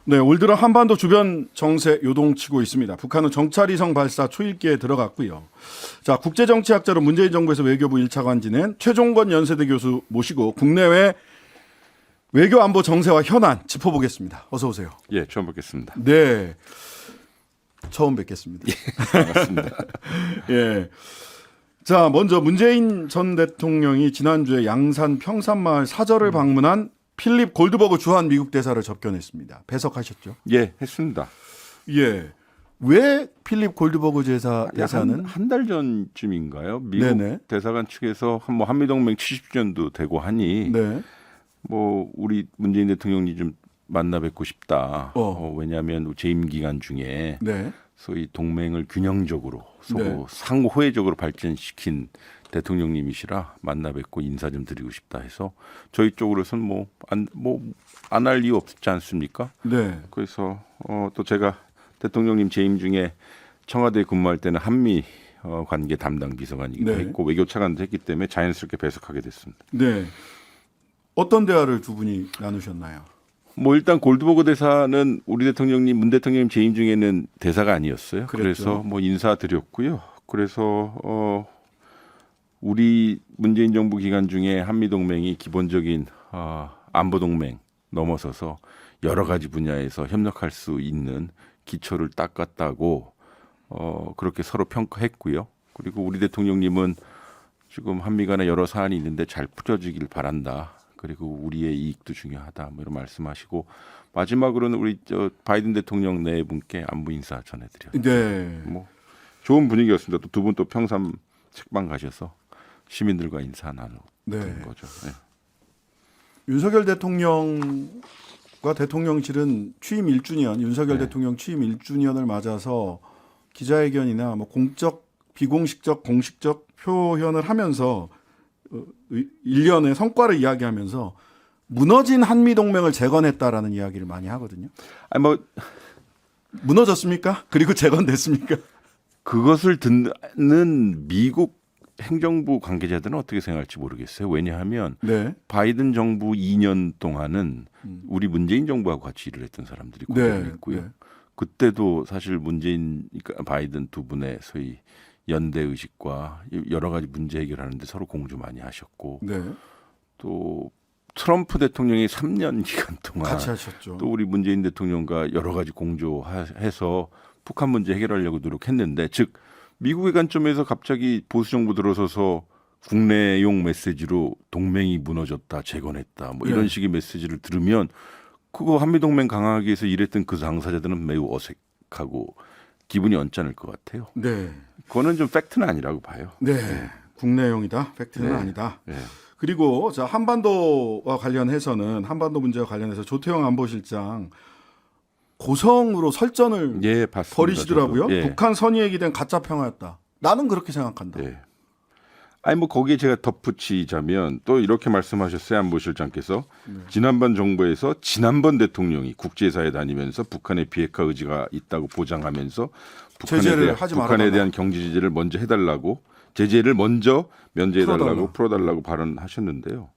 네, 올 들어 한반도 주변 정세 요동치고 있습니다. 북한은 정찰위성 발사 초읽기에 들어갔고요. 자, 국제정치학자로 문재인 정부에서 외교부 1차관 지낸 최종건 연세대 교수 모시고 국내외 외교 안보 정세와 현안 짚어보겠습니다. 어서 오세요. 예, 처음 뵙겠습니다. 네, 처음 뵙겠습니다. 반갑습니다. 예. 자, 먼저 문재인 전 대통령이 지난주에 양산 평산마을 사절을 방문한 필립 골드버그 주한 미국 대사를 접견했습니다. 배석하셨죠? 예, 했습니다. 예. 왜 필립 골드버그 대사는 한 달 전쯤인가요? 미국 네네. 대사관 측에서 한미동맹 70주년도 되고 하니 네. 뭐 우리 문재인 대통령이 좀 만나 뵙고 싶다. 어. 왜냐하면 재임 기간 중에 네. 소위 동맹을 균형적으로 서로 네. 상호회적으로 발전시킨 대통령님이시라 만나 뵙고 인사 좀 드리고 싶다 해서 저희 쪽으로서는 안 할 이유 없지 않습니까? 네. 그래서 또 제가 대통령님 재임 중에 청와대에 근무할 때는 한미 관계 담당 비서관이기도 네. 했고 외교차관도 했기 때문에 자연스럽게 배석하게 됐습니다. 네. 어떤 대화를 두 분이 나누셨나요? 뭐 일단 골드버그 대사는 우리 대통령님 문 대통령님 재임 중에는 대사가 아니었어요. 그랬죠. 그래서 뭐 인사드렸고요. 그래서 우리 문재인 정부 기간 중에 한미 동맹이 기본적인 안보 동맹 넘어서서 여러 가지 분야에서 협력할 수 있는 기초를 닦았다고 그렇게 서로 평가했고요. 그리고 우리 대통령님은 지금 한미 간에 여러 사안이 있는데 잘 풀어지길 바란다. 그리고 우리의 이익도 중요하다. 뭐 이런 말씀하시고 마지막으로는 우리 바이든 대통령 네 분께 안부 인사 전해드려요. 네. 뭐 좋은 분위기였습니다. 또 두 분 또 평삼 책방 가셔서 시민들과 인사 나누는 네. 거죠. 네. 윤석열 대통령과 대통령실은 취임 1주년, 윤석열 네. 대통령 취임 1주년을 맞아서 기자회견이나 뭐 공적, 비공식적, 공식적 표현을 하면서 일련의 성과를 이야기하면서 무너진 한미 동맹을 재건했다라는 이야기를 많이 하거든요. 아니 뭐 무너졌습니까? 그리고 재건됐습니까? 그것을 듣는 미국 행정부 관계자들은 어떻게 생각할지 모르겠어요. 왜냐하면 네. 바이든 정부 2년 동안은 우리 문재인 정부하고 같이 일을 했던 사람들이 고생했고요. 네. 그때도 사실 문재인, 바이든 두 분의 소위 연대 의식과 여러 가지 문제 해결하는데 서로 공조 많이 하셨고 네. 또 트럼프 대통령이 3년 기간 동안 같이 하셨죠. 또 우리 문재인 대통령과 여러 가지 공조해서 북한 문제 해결하려고 노력했는데 즉 미국의 관점에서 갑자기 보수 정부 들어서서 국내용 메시지로 동맹이 무너졌다, 재건했다, 뭐 이런 네. 식의 메시지를 들으면 그거 한미 동맹 강화하기 위해서 일했던 그 당사자들은 매우 어색하고 기분이 언짢을 것 같아요. 네. 그거는 좀 팩트는 아니라고 봐요. 네. 국내용이다. 팩트는 네. 아니다. 네. 그리고 자, 한반도와 관련해서는 한반도 문제와 관련해서 조태영 안보실장 고성으로 설전을 예, 봤습니다. 벌이시더라고요. 저도. 예. 북한 선의에 기댄 가짜 평화였다. 나는 그렇게 생각한다. 예. 아니 뭐 거기에 제가 덧붙이자면 또 이렇게 말씀하셨어요. 안보실장께서 지난번 정부에서 지난번 대통령이 국제사에 다니면서 북한의 비핵화 의지가 있다고 보장하면서 제재를 하지 북한에 말아달라. 대한 경제 제재를 먼저 해달라고 제재를 먼저 면제해달라고 풀어달라고 발언하셨는데요.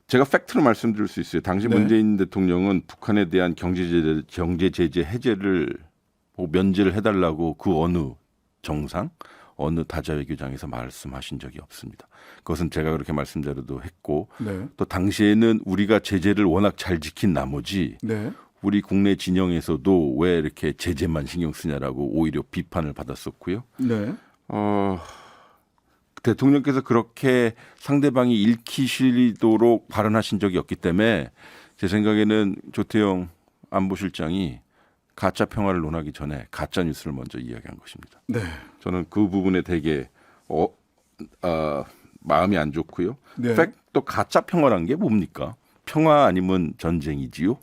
제가 팩트로 말씀드릴 수 있어요. 당시 네. 문재인 대통령은 북한에 대한 경제 제재 해제를 면제를 해달라고 그 어느 정상, 어느 다자 외교장에서 말씀하신 적이 없습니다. 그것은 제가 그렇게 말씀드려도 했고 네. 또 당시에는 우리가 제재를 워낙 잘 지킨 나머지 네. 우리 국내 진영에서도 왜 이렇게 제재만 신경 쓰냐라고 오히려 비판을 받았었고요. 네. 대통령께서 그렇게 상대방이 읽히시도록 발언하신 적이 없기 때문에 제 생각에는 조태영 안보실장이 가짜 평화를 논하기 전에 가짜 뉴스를 먼저 이야기한 것입니다. 네. 저는 그 부분에 되게 마음이 안 좋고요. 네. 또 가짜 평화란 게 뭡니까? 평화 아니면 전쟁이지요.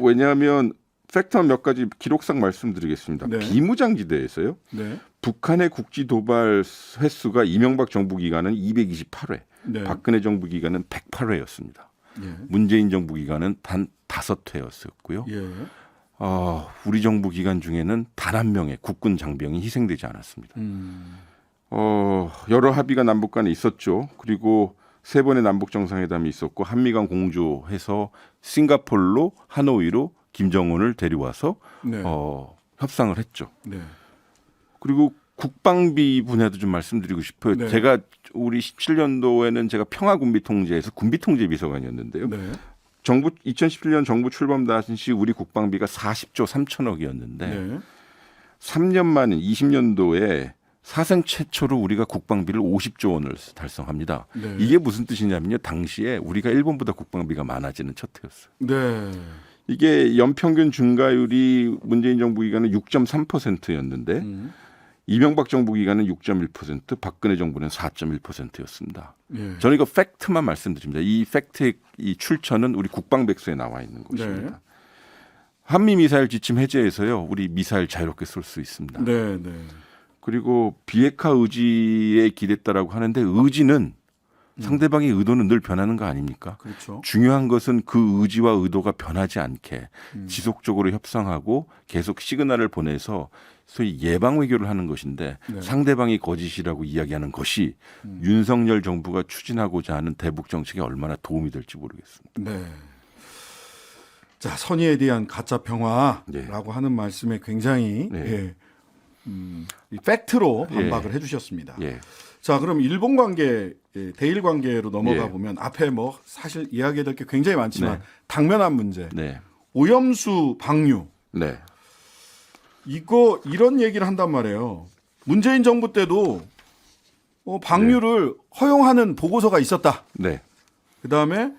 왜냐하면 팩트 몇 가지 기록상 말씀드리겠습니다. 네. 비무장지대에서요. 네. 북한의 국지 도발 횟수가 이명박 정부 기간은 228회, 네. 박근혜 정부 기간은 108회였습니다. 예. 문재인 정부 기간은 단 5회였었고요. 예. 우리 정부 기간 중에는 단 한 명의 국군 장병이 희생되지 않았습니다. 여러 합의가 남북 간에 있었죠. 그리고 3번의 남북 정상회담이 있었고 한미 간 공조해서 싱가포르로 하노이로 김정은을 데려와서 네. 협상을 했죠. 네. 그리고 국방비 분야도 좀 말씀드리고 싶어요. 네. 제가 우리 17년도에는 제가 평화군비통제에서 군비통제 비서관이었는데요. 네. 정부 2017년 정부 출범 당시 우리 국방비가 40조 3천억이었는데 네. 3년 만인 20년도에 사상 최초로 우리가 국방비를 50조 원을 달성합니다. 네. 이게 무슨 뜻이냐면요. 당시에 우리가 일본보다 국방비가 많아지는 첫 해였어요. 네. 이게 연평균 증가율이 문재인 정부 기간은 6.3%였는데 이명박 정부 기간은 6.1%, 박근혜 정부는 4.1%였습니다. 예. 저는 이거 팩트만 말씀드립니다. 이 팩트의 이 출처는 우리 국방백서에 나와 있는 것입니다. 네. 한미 미사일 지침 해제에서요. 우리 미사일 자유롭게 쏠 수 있습니다. 네. 네. 그리고 비핵화 의지에 기댔다라고 하는데 의지는 상대방의 의도는 늘 변하는 거 아닙니까? 그렇죠. 중요한 것은 그 의지와 의도가 변하지 않게 지속적으로 협상하고 계속 시그널을 보내서 소위 예방 외교를 하는 것인데 네. 상대방이 거짓이라고 이야기하는 것이 윤석열 정부가 추진하고자 하는 대북 정책에 얼마나 도움이 될지 모르겠습니다. 네. 자, 선의에 대한 가짜 평화라고 네. 하는 말씀에 굉장히 네. 예, 이 팩트로 반박을 예. 해주셨습니다. 예. 자, 그럼 일본 관계, 예, 대일 관계로 넘어가 예. 보면 앞에 뭐 사실 이야기해야 될 게 굉장히 많지만 네. 당면한 문제, 네. 오염수 방류 네. 이거 이런 얘기를 한단 말이에요. 문재인 정부 때도 방류를 허용하는 보고서가 있었다. 네. 그 다음에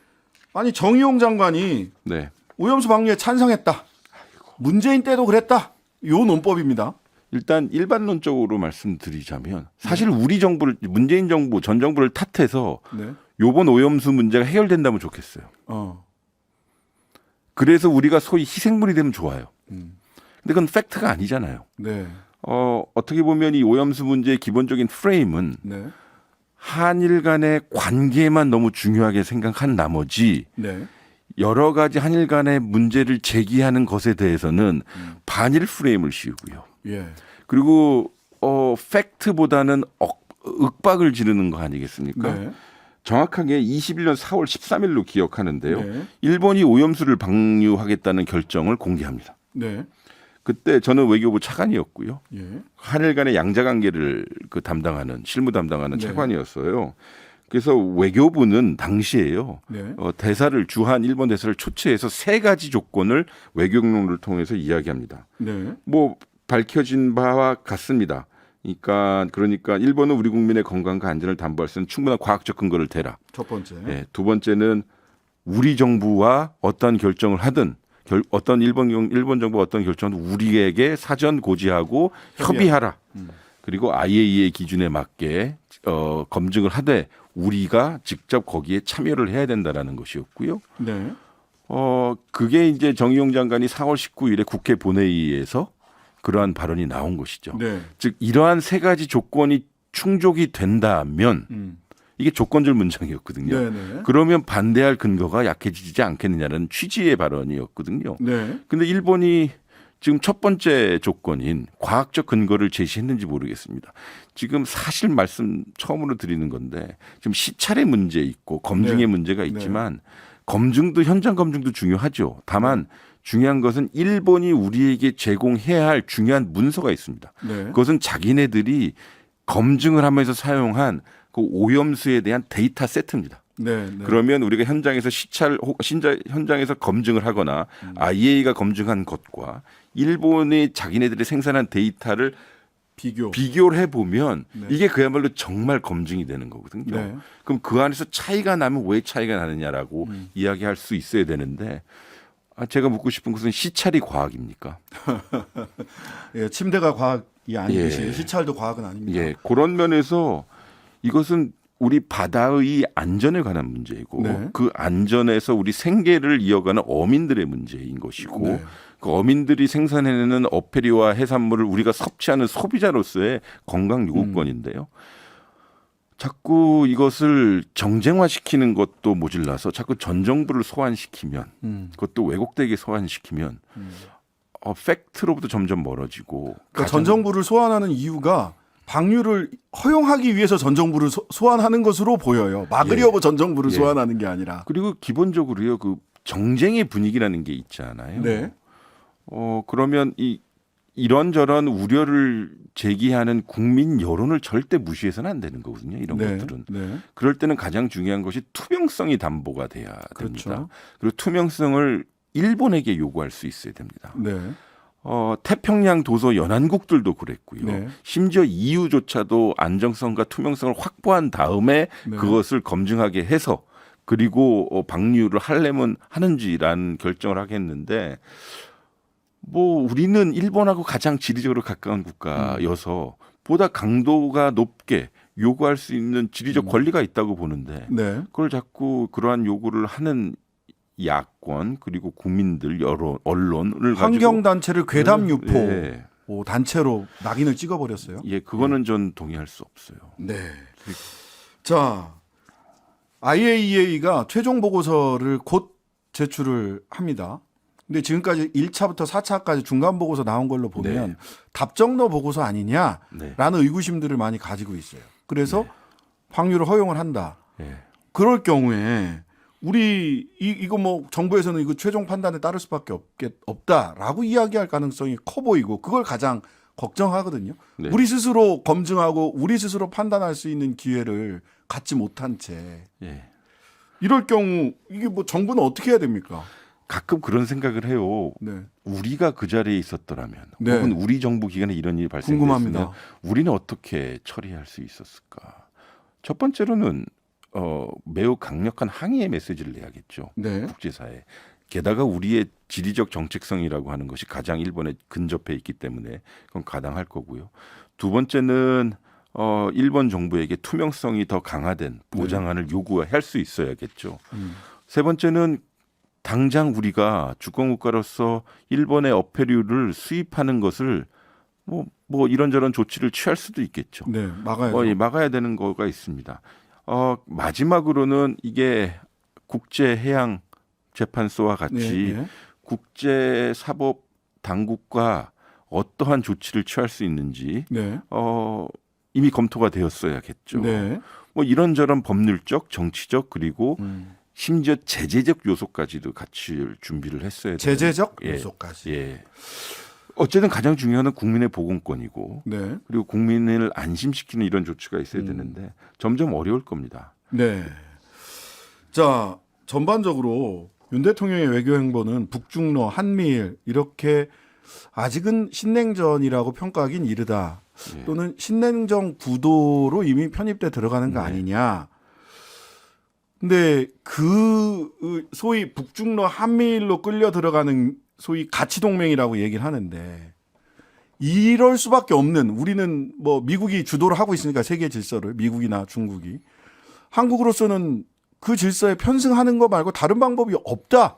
아니 정의용 장관이 네. 오염수 방류에 찬성했다. 문재인 때도 그랬다. 요 논법입니다. 일단 일반론적으로 말씀드리자면 사실 우리 정부를 문재인 정부 전 정부를 탓해서 네. 요번 오염수 문제가 해결된다면 좋겠어요. 그래서 우리가 소위 희생물이 되면 좋아요. 근데 그건 팩트가 아니잖아요. 네. 어떻게 보면 이 오염수 문제의 기본적인 프레임은 네. 한일 간의 관계만 너무 중요하게 생각한 나머지 네. 여러 가지 한일 간의 문제를 제기하는 것에 대해서는 반일 프레임을 씌우고요. 예. 그리고 팩트보다는 윽박을 지르는 거 아니겠습니까? 네. 정확하게 21년 4월 13일로 기억하는데요. 네. 일본이 오염수를 방류하겠다는 결정을 공개합니다. 네. 그때 저는 외교부 차관이었고요. 예. 한일 간의 양자 관계를 담당하는 실무 담당하는 네. 차관이었어요. 그래서 외교부는 당시에요. 네. 대사를 주한 일본 대사를 초치해서 세 가지 조건을 외교경로를 통해서 이야기합니다. 네. 뭐 밝혀진 바와 같습니다. 그러니까 일본은 우리 국민의 건강과 안전을 담보할 수 있는 충분한 과학적 근거를 대라. 첫 번째. 예, 두 번째는 우리 정부와 어떤 결정을 하든 어떤 일본 정부가 어떤 결정을 우리에게 사전 고지하고 협의하라. 그리고 IAEA 기준에 맞게 검증을 하되 우리가 직접 거기에 참여를 해야 된다라는 것이었고요. 네. 그게 이제 정의용 장관이 4월 19일에 국회 본회의에서 그러한 발언이 나온 것이죠. 네. 즉 이러한 세 가지 조건이 충족이 된다면 이게 조건절 문장이었거든요. 네. 네. 그러면 반대할 근거가 약해지지 않겠느냐는 취지의 발언이었거든요. 네. 근데 일본이 지금 첫 번째 조건인 과학적 근거를 제시했는지 모르겠습니다. 지금 사실 말씀 처음으로 드리는 건데 지금 시찰의 문제 있고 검증의 네. 문제가 있지만 검증도 현장 검증도 중요하죠. 다만 중요한 것은 일본이 우리에게 제공해야 할 중요한 문서가 있습니다. 네. 그것은 자기네들이 검증을 하면서 사용한 그 오염수에 대한 데이터 세트입니다. 네. 네. 그러면 우리가 현장에서 현장에서 검증을 하거나 IAEA가 검증한 것과 일본이 자기네들이 생산한 데이터를 비교를 해보면 네. 이게 그야말로 정말 검증이 되는 거거든요. 네. 그럼 그 안에서 차이가 나면 왜 차이가 나느냐라고 이야기할 수 있어야 되는데 제가 묻고 싶은 것은 시찰이 과학입니까? 예, 침대가 과학이 아니듯이 예. 시찰도 과학은 아닙니다. 예, 그런 면에서 이것은 우리 바다의 안전에 관한 문제이고 네. 그 안전에서 우리 생계를 이어가는 어민들의 문제인 것이고 네. 그 어민들이 생산해내는 어패류와 해산물을 우리가 섭취하는 소비자로서의 건강 요구권인데요. 자꾸 이것을 정쟁화시키는 것도 모질라서 자꾸 전 정부를 소환시키면 그것도 왜곡되게 소환시키면 팩트로부터 점점 멀어지고 그러니까 전 정부를 소환하는 이유가 방류를 허용하기 위해서 전 정부를 소환하는 것으로 보여요. 막으려고 전 정부를 예. 소환하는 게 아니라. 그리고 기본적으로요 그 정쟁의 분위기라는 게 있잖아요. 네. 그러면 이런저런 우려를 제기하는 국민 여론을 절대 무시해서는 안 되는 거거든요. 이런 것들은. 네. 그럴 때는 가장 중요한 것이 투명성이 담보가 돼야 그렇죠. 됩니다. 그리고 투명성을 일본에게 요구할 수 있어야 됩니다. 네. 태평양 도서 연안국들도 그랬고요. 네. 심지어 EU조차도 안정성과 투명성을 확보한 다음에 네. 그것을 검증하게 해서 그리고 방류를 하려면 하는지라는 결정을 하겠는데 뭐 우리는 일본하고 가장 지리적으로 가까운 국가여서 보다 강도가 높게 요구할 수 있는 지리적 권리가 있다고 보는데 네. 그걸 자꾸 그러한 요구를 하는 야권 그리고 국민들 여론 언론을 환경 단체를 괴담 유포 예. 단체로 낙인을 찍어버렸어요. 예, 그거는 전 동의할 수 없어요. 네. 자, IAEA가 최종 보고서를 곧 제출을 합니다. 근데 지금까지 1차부터 4차까지 중간 보고서 나온 걸로 보면 네. 답정너 보고서 아니냐라는 네. 의구심들을 많이 가지고 있어요. 그래서 방류를 허용을 한다. 예. 그럴 경우에 우리 이거 뭐 정부에서는 이거 최종 판단에 따를 수밖에 없다라고 이야기할 가능성이 커 보이고 그걸 가장 걱정하거든요. 네. 우리 스스로 검증하고 우리 스스로 판단할 수 있는 기회를 갖지 못한 채 예. 이럴 경우 이게 뭐 정부는 어떻게 해야 됩니까? 가끔 그런 생각을 해요. 네. 우리가 그 자리에 있었더라면 네. 혹은 우리 정부 기관에 이런 일이 발생됐으면 궁금합니다. 우리는 어떻게 처리할 수 있었을까? 첫 번째로는 매우 강력한 항의의 메시지를 내야겠죠. 네. 국제사회에. 게다가 우리의 지리적 정책성이라고 하는 것이 가장 일본에 근접해 있기 때문에 그건 가당할 거고요. 두 번째는 일본 정부에게 투명성이 더 강화된 보장안을 요구할 수 있어야겠죠. 세 번째는 당장 우리가 주권국가로서 일본의 어패류를 수입하는 것을 뭐 이런저런 조치를 취할 수도 있겠죠. 네. 막아야죠. 막아야 되는 거가 있습니다. 마지막으로는 이게 국제해양재판소와 같이 네, 네. 국제사법 당국과 어떠한 조치를 취할 수 있는지 네. 이미 검토가 되었어야겠죠. 네. 뭐 이런저런 법률적, 정치적 그리고 심지어 제재적 요소까지도 같이 준비를 했어야 돼요. 제재적 예. 요소까지. 예. 어쨌든 가장 중요한 건 국민의 보건권이고 네. 그리고 국민을 안심시키는 이런 조치가 있어야 되는데 점점 어려울 겁니다. 네. 자, 전반적으로 윤 대통령의 외교 행보는 북중러, 한미일 이렇게 아직은 신냉전이라고 평가하긴 이르다. 예. 또는 신냉전 구도로 이미 편입돼 들어가는 거 네. 아니냐. 근데 그 소위 북중러, 한미일로 끌려 들어가는 소위 가치 동맹이라고 얘기를 하는데 이럴 수밖에 없는 우리는 뭐 미국이 주도를 하고 있으니까 세계 질서를 미국이나 중국이 한국으로서는 그 질서에 편승하는 거 말고 다른 방법이 없다.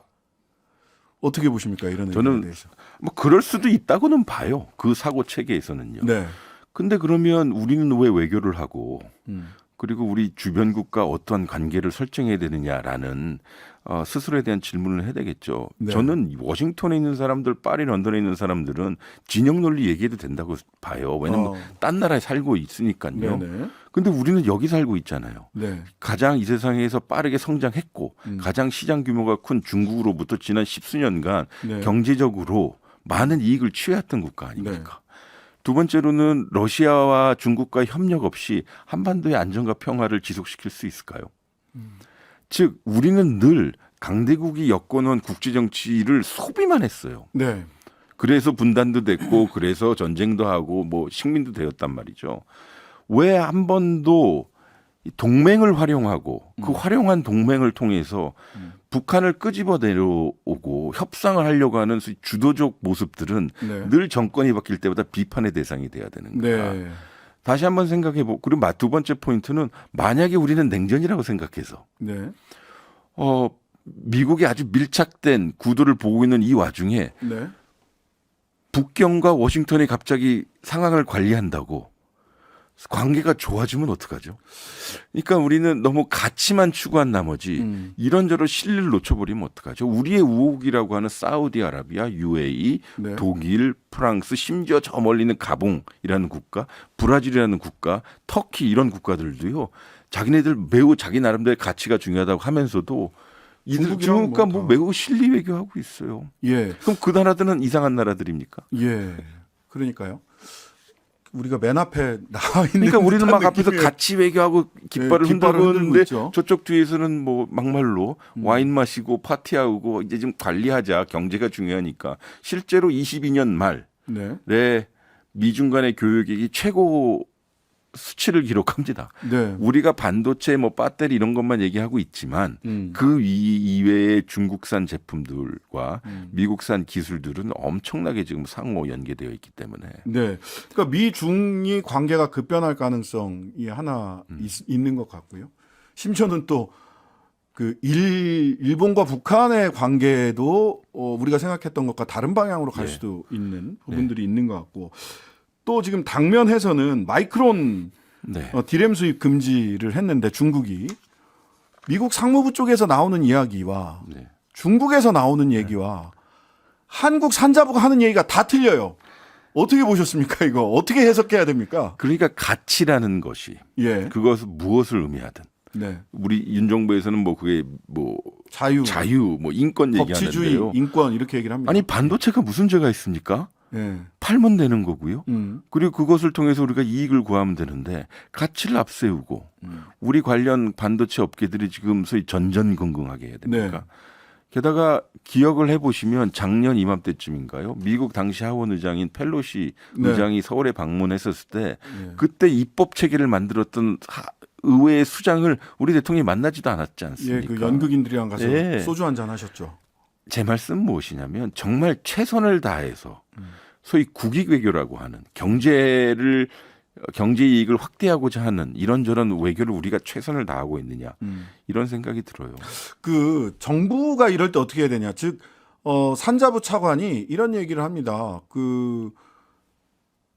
어떻게 보십니까? 이런 저는 의견에 대해서. 뭐 그럴 수도 있다고는 봐요. 그 사고 체계에서는요. 네. 근데 그러면 우리는 왜 외교를 하고 음. 그리고 우리 주변국과 어떠한 관계를 설정해야 되느냐라는 스스로에 대한 질문을 해야 되겠죠. 네. 저는 워싱턴에 있는 사람들, 파리, 런던에 있는 사람들은 진영 논리 얘기해도 된다고 봐요. 왜냐하면 딴 나라에 살고 있으니까요. 네네. 근데 우리는 여기 살고 있잖아요. 네. 가장 이 세상에서 빠르게 성장했고 가장 시장 규모가 큰 중국으로부터 지난 10수년간 네. 경제적으로 많은 이익을 취해왔던 국가 아닙니까? 두 번째로는 러시아와 중국과 협력 없이 한반도의 안정과 평화를 지속시킬 수 있을까요? 즉 우리는 늘 강대국이 엮어놓은 국제정치를 소비만 했어요. 네. 그래서 분단도 됐고 그래서 전쟁도 하고 뭐 식민도 되었단 말이죠. 왜 한 번도 동맹을 활용하고 그 활용한 동맹을 통해서 북한을 끄집어 내려오고 협상을 하려고 하는 주도적 모습들은 네. 늘 정권이 바뀔 때마다 비판의 대상이 돼야 되는 거야. 네. 다시 한번 생각해보고 그리고 두 번째 포인트는 만약에 우리는 냉전이라고 생각해서 네. 미국이 아주 밀착된 구도를 보고 있는 이 와중에 네. 북경과 워싱턴이 갑자기 상황을 관리한다고 관계가 좋아지면 어떡하죠? 그러니까 우리는 너무 가치만 추구한 나머지 이런저런 실리를 놓쳐버리면 어떡하죠? 우리의 우호국이라고 하는 사우디아라비아, UAE, 네. 독일, 프랑스, 심지어 저 멀리는 가봉이라는 국가, 브라질이라는 국가, 터키 이런 국가들도요. 자기네들 매우 자기 나름대로의 가치가 중요하다고 하면서도 중국과 뭐 매우 실리 외교하고 있어요. 예. 그럼 그 나라들은 이상한 나라들입니까? 예. 그러니까요. 우리가 맨 앞에 나와 있는 그러니까 우리는 막 앞에서 느낌이에요. 같이 외교하고 깃발을 예, 깃발을 흔들고 흔들고 있는데 있죠. 저쪽 뒤에서는 뭐 막말로 와인 마시고 파티하고 이제 좀 관리하자, 경제가 중요하니까 실제로 22년 네. 말에 미중 간의 교역액이 최고 수치를 기록합니다. 네. 우리가 반도체, 뭐 배터리 이런 것만 얘기하고 있지만 그 이외의 중국산 제품들과 미국산 기술들은 엄청나게 지금 상호 연계되어 있기 때문에. 네. 그러니까 미중이 관계가 급변할 가능성이 하나 있는 것 같고요. 심지어는 또 그 일본과 북한의 관계도 우리가 생각했던 것과 다른 방향으로 갈 네. 수도 있는 부분들이 있는 것 같고, 또 지금 당면에서는 마이크론 네. 디램 수입 금지를 했는데 중국이 미국 상무부 쪽에서 나오는 이야기와 네. 중국에서 나오는 얘기와 한국 산자부가 하는 얘기가 다 틀려요. 어떻게 보셨습니까? 이거 어떻게 해석해야 됩니까? 그러니까 가치라는 것이 예, 그것은 무엇을 의미하든 네, 우리 윤 정부에서는 뭐 그게 뭐 자유, 뭐 인권 법치주의, 얘기하는데요. 인권 이렇게 얘기를 합니다. 아니 반도체가 무슨 죄가 있습니까? 예, 팔면 되는 거고요. 음, 그리고 그것을 통해서 우리가 이익을 구하면 되는데 가치를 앞세우고 우리 관련 반도체 업계들이 지금 소위 전전긍긍하게 해야 됩니까? 네. 게다가 기억을 해보시면 작년 이맘때쯤인가요? 미국 당시 하원 의장인 펠로시 네. 의장이 서울에 방문했었을 때 예. 그때 입법 체계를 만들었던 의회의 수장을 우리 대통령이 만나지도 않았지 예, 않습니까? 그 연극인들이랑 가서 예. 소주 한잔 하셨죠. 제 말씀은 무엇이냐면 정말 최선을 다해서 소위 국익 외교라고 하는 경제 이익을 확대하고자 하는 이런저런 외교를 우리가 최선을 다하고 있느냐 이런 생각이 들어요. 그 정부가 이럴 때 어떻게 해야 되냐. 즉 산자부 차관이 이런 얘기를 합니다.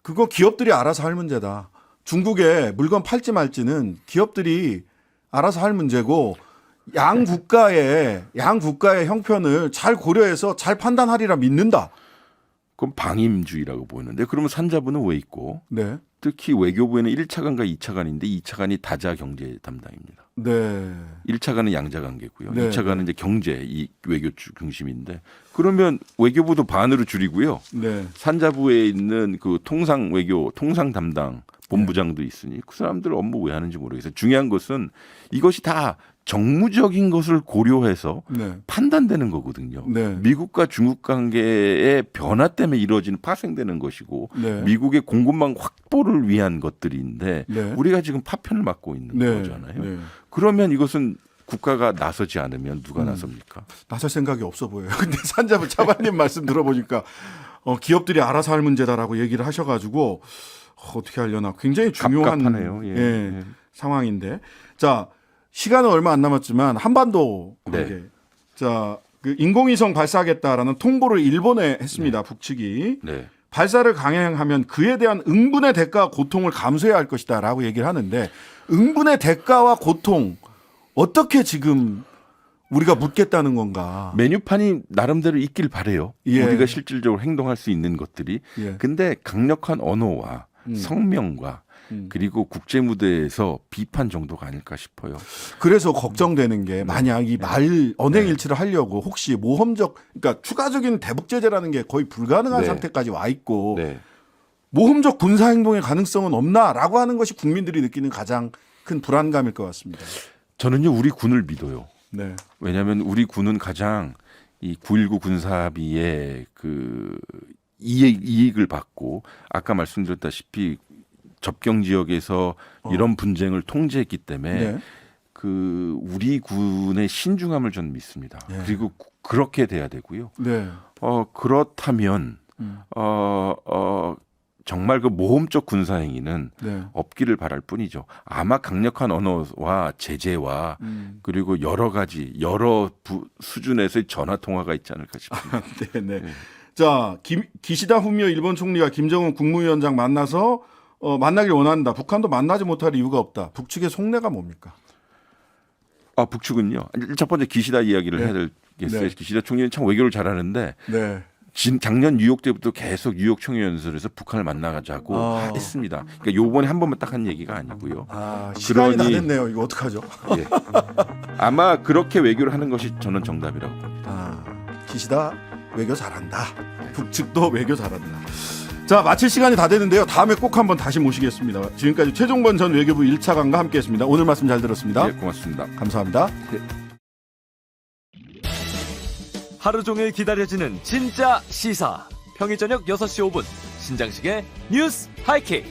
그거 기업들이 알아서 할 문제다. 중국에 물건 팔지 말지는 기업들이 알아서 할 문제고 양 국가의 형편을 잘 고려해서 잘 판단하리라 믿는다. 그럼 방임주의라고 보이는데 그러면 산자부는 왜 있고 네. 특히 외교부에는 1차관과 2차관인데 2차관이 다자 경제 담당입니다. 네. 1차관은 양자 관계고요. 네, 2차관은 이제 경제 이 외교 중심인데 그러면 외교부도 반으로 줄이고요. 네. 산자부에 있는 그 통상 외교 통상 담당 본부장도 있으니 그 사람들 업무 왜 하는지 모르겠어요. 중요한 것은 이것이 다 정무적인 것을 고려해서 네. 판단되는 거거든요. 네. 미국과 중국 관계의 변화 때문에 이루어지는 파생되는 것이고 네. 미국의 공급망 확보를 위한 것들인데 네. 우리가 지금 파편을 맞고 있는 네. 거잖아요. 네. 그러면 이것은 국가가 나서지 않으면 누가 나섭니까? 나설 생각이 없어 보여요. 근데 산자부 차관님 말씀 들어보니까 기업들이 알아서 할 문제다라고 얘기를 하셔가지고 어떻게 하려나 굉장히 중요한 갑갑하네요. 예. 예. 상황인데, 자 시간은 얼마 안 남았지만 한반도 관계, 네. 자 그 인공위성 발사하겠다라는 통보를 일본에 했습니다. 북측이 네. 발사를 강행하면 그에 대한 응분의 대가와 고통을 감수해야 할 것이다라고 얘기를 하는데 응분의 대가와 고통 어떻게 지금 우리가 묻겠다는 건가? 메뉴판이 나름대로 있길 바래요. 예. 우리가 실질적으로 행동할 수 있는 것들이. 예. 근데 강력한 언어와 성명과 그리고 국제 무대에서 비판 정도가 아닐까 싶어요. 그래서 걱정되는 게 만약 이 말 언행 일치를 하려고 혹시 모험적, 그러니까 추가적인 대북 제재라는 게 거의 불가능한 네. 상태까지 와 있고 네. 모험적 군사 행동의 가능성은 없나라고 하는 것이 국민들이 느끼는 가장 큰 불안감일 것 같습니다. 저는요 우리 군을 믿어요. 네, 왜냐하면 우리 군은 가장 이 9.19 군사합의의 그 이익을 받고 아까 말씀드렸다시피 접경 지역에서 이런 분쟁을 통제했기 때문에 네. 그 우리 군의 신중함을 저는 믿습니다. 네. 그리고 그렇게 돼야 되고요. 네, 그렇다면 정말 그 모험적 군사 행위는 네. 없기를 바랄 뿐이죠. 아마 강력한 언어와 제재와 그리고 여러 가지 수준에서의 전화 통화가 있지 않을까 싶습니다. 네, 네. 자, 기시다 후미오 일본 총리가 김정은 국무위원장 만나서 만나길 원한다. 북한도 만나지 못할 이유가 없다. 북측의 속내가 뭡니까? 북측은요. 첫 번째 기시다 이야기를 네. 해야 되겠어요. 네. 기시다 총리는 참 외교를 잘하는데 네, 작년 뉴욕 때부터 계속 뉴욕 총회연설에서 북한을 만나자고 했습니다. 그러니까 요번에 한 번만 딱 한 얘기가 아니고요. 시간이 다 그러니- 됐네요. 이거 어떡하죠? 예. 아마 그렇게 외교를 하는 것이 저는 정답이라고 봅니다. 기시다 외교 잘한다. 북측도 외교 잘한다. 자, 마칠 시간이 다 됐는데요. 다음에 꼭 한번 다시 모시겠습니다. 지금까지 최종건 전 외교부 1차관과 함께했습니다. 오늘 말씀 잘 들었습니다. 예, 고맙습니다. 감사합니다. 하루 종일 기다려지는 진짜 시사. 평일 저녁 6시 5분 신장식의 뉴스 하이킥.